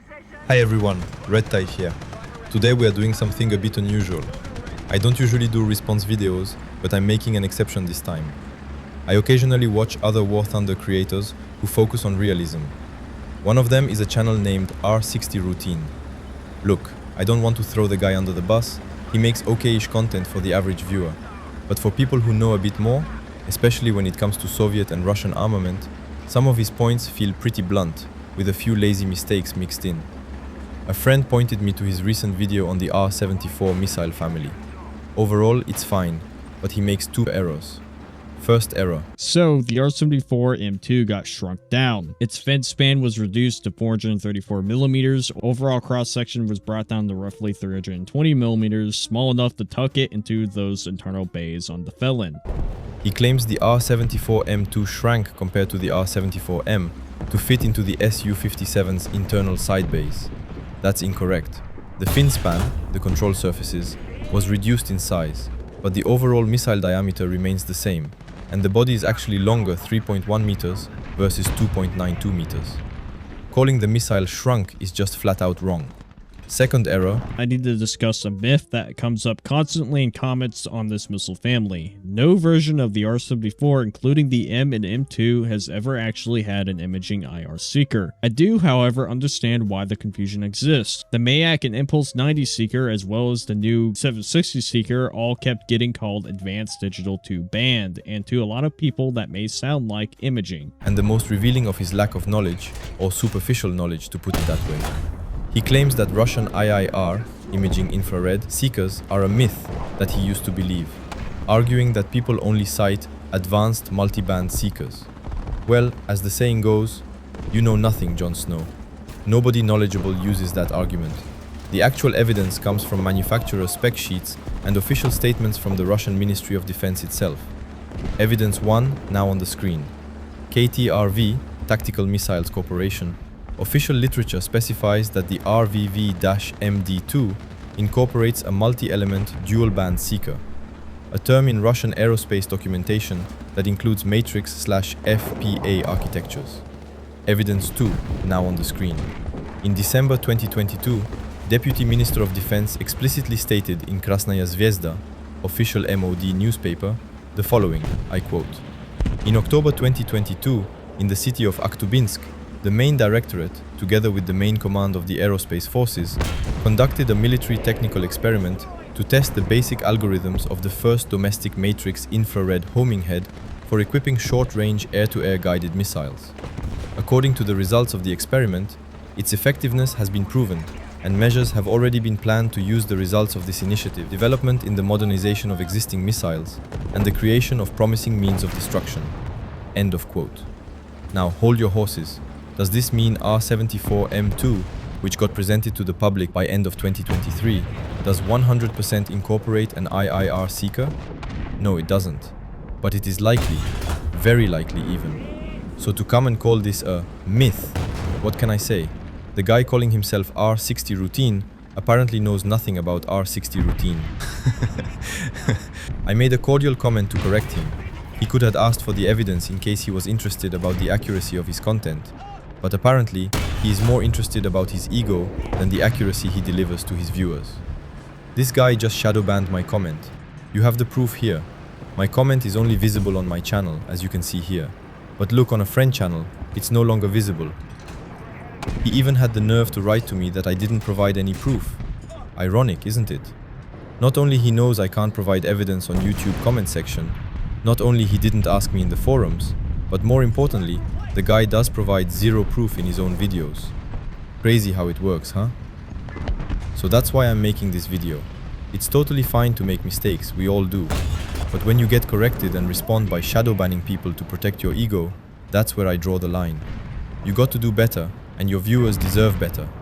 Hi everyone, R.E.D.T.I.D.E here. Today we are doing something a bit unusual. I don't usually do response videos, but I'm making an exception this time. I occasionally watch other War Thunder creators who focus on realism. One of them is a channel named R-60 Look, I don't want to throw the guy under the bus, he makes okay-ish content for the average viewer. But for people who know a bit more, especially when it comes to Soviet and Russian armament, some of his points feel pretty blunt, with a few lazy mistakes mixed in. A friend pointed me to his recent video on the R-74 missile family. Overall, it's fine, but he makes two errors. First error. So, the R-74M2 got shrunk down. Its fed span was reduced to 434 millimeters. Overall cross-section was brought down to roughly 320 millimeters, small enough to tuck it into those internal bays on the felon. He claims the R-74M2 shrank compared to the R-74M to fit into the Su-57's internal side bays. That's incorrect. The fin span, the control surfaces, was reduced in size, but the overall missile diameter remains the same, and the body is actually longer 3.1 meters versus 2.92 meters. Calling the missile shrunk is just flat out wrong. Second error. I need to discuss a myth that comes up constantly in comments on this missile family. No version of the R-74, including the M and M2, has ever actually had an imaging IR seeker. I do, however, understand why the confusion exists. The Mayak and Impulse 90 seeker, as well as the new 760 seeker, all kept getting called Advanced Digital 2 Band, and to a lot of people that may sound like imaging. And the most revealing of his lack of knowledge, or superficial knowledge to put it that way. He claims that Russian IIR, imaging infrared, seekers are a myth that he used to believe, arguing that people only cite advanced multiband seekers. Well, as the saying goes, you know nothing, Jon Snow. Nobody knowledgeable uses that argument. The actual evidence comes from manufacturer spec sheets and official statements from the Russian Ministry of Defense itself. Evidence 1, now on the screen. KTRV, Tactical Missiles Corporation. Official literature specifies that the RVV-MD2 incorporates a multi-element dual-band seeker, a term in Russian aerospace documentation that includes matrix/FPA architectures. Evidence 2, now on the screen. In December 2022, Deputy Minister of Defense explicitly stated in Krasnaya Zvezda, official MOD newspaper, the following, I quote, "In October 2022, in the city of Akhtubinsk, the main directorate, together with the main command of the aerospace forces, conducted a military technical experiment to test the basic algorithms of the first domestic matrix infrared homing head for equipping short-range air-to-air guided missiles. According to the results of the experiment, its effectiveness has been proven, and measures have already been planned to use the results of this initiative, development in the modernization of existing missiles, and the creation of promising means of destruction." End of quote. Now hold your horses. Does this mean R-74M2, which got presented to the public by end of 2023, does 100% incorporate an IIR seeker? No, it doesn't. But it is likely, very likely even. So to come and call this a myth, what can I say? The guy calling himself R-60 Routine apparently knows nothing about R-60 Routine. I made a cordial comment to correct him. He could have asked for the evidence in case he was interested about the accuracy of his content. But apparently, he is more interested about his ego than the accuracy he delivers to his viewers. This guy just shadow banned my comment. You have the proof here. My comment is only visible on my channel, as you can see here. But look, on a friend channel, it's no longer visible. He even had the nerve to write to me that I didn't provide any proof. Ironic, isn't it? Not only he knows I can't provide evidence on YouTube comment section, not only he didn't ask me in the forums, but more importantly, the guy does provide zero proof in his own videos. Crazy how it works, huh? So that's why I'm making this video. It's totally fine to make mistakes, we all do. But when you get corrected and respond by shadow banning people to protect your ego, that's where I draw the line. You got to do better, and your viewers deserve better.